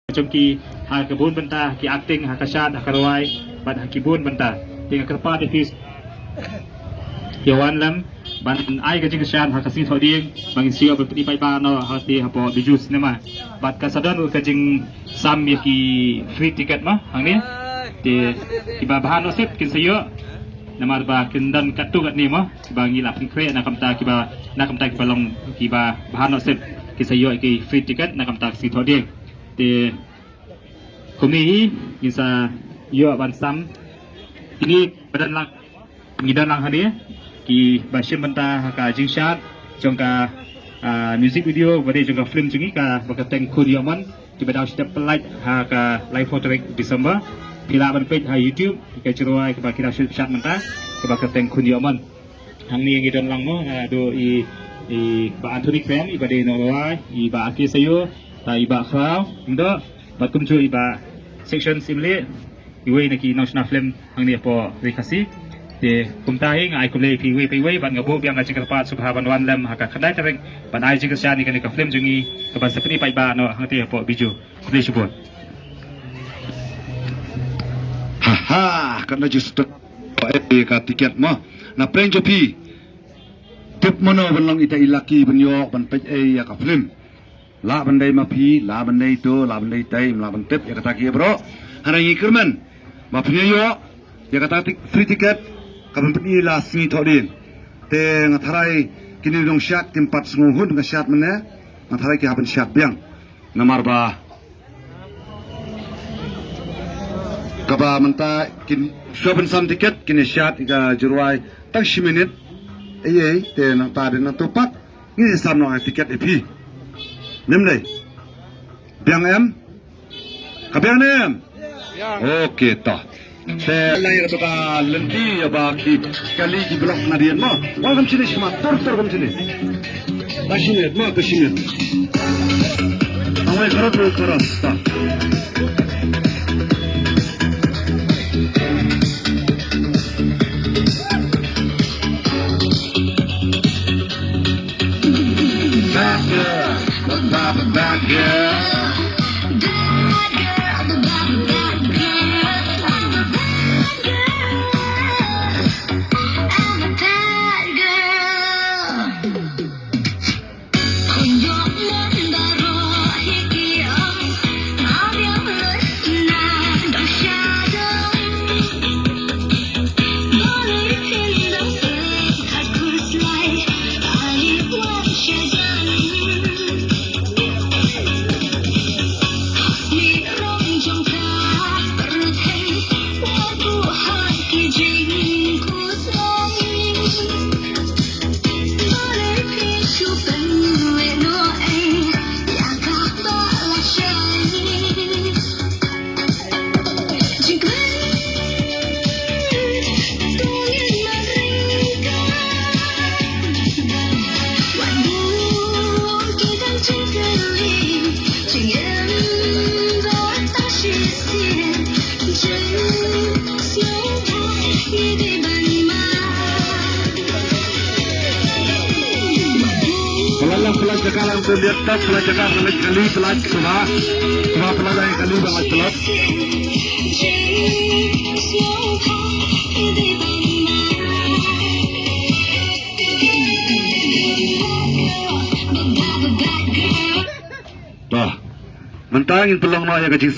Chomki ha kebun benta ki acting ha kasat ha karwai ban ha kibun benta tinga kerpa tipis yawan lam ban ai ka jingsan ha kasin thoding bangin sio berpedi pai ba no ha ti ha po bijus nema bat kasadan ka jing sam ki free ticket ma hang ni ti iba bahan no sip kin sayo namar ba kindan katu kat ni ma bangi la pin kre na kamta ki ba long ki ba bahan no sip kin sayo ki free ticket na kamta si thoding di kami bisa yo ban sam ini badan lang ngidan lang hari ki basim benta ka jingsat jongka music video bade jongka film jungi ka bakateng kuriaman di badau step light ha ka live photo December pila ban page ha YouTube ka ceroi ka bakira shot menta ka bakateng kuriaman hang ni ngidan lang mo do i ba Anthony Krem i bade no wai i ba aki sayo ta iba khao ndo batum chu iba section simle iwe naki national film hang ni po rekasi de kumtahi ngai kumle pi we ban ngabo biang ngajing kerpat subhaban wan lam haka khadai tereng ban ai jing kerja ni kan ka film jungi ka ban sepeni pai ba no hang ti po biju kule subot ha kana just ka tiket mo na pren jopi tip mono banlang ita ilaki banyok ban pej ya ka film la bandai mapi la bandai to la bandai tai la bantep ya kata kia bro harangi kerman mapi yo ya kata free ticket kapan peni la sini thodin te ngatharai kini dong syak tempat sunguhun dengan syak mana ngatharai ki haban syak biang namar ba kaba menta kin shoben sam ticket kini syak iga jurwai tak 10 minit ei te na ta de na topat ni sam no ticket epi nem đây biang em ka biang em okay ta te lai ra ka lenti ya ba ki kali ki blok na dian mo wa gam sini shma tor gam sini tashinet mo tashinet amai karo ta bad girl. Pelajaran tu lihat tak pelajaran kali pelajar kali banget telap. Dah, mentangin pelang nak yang kecil.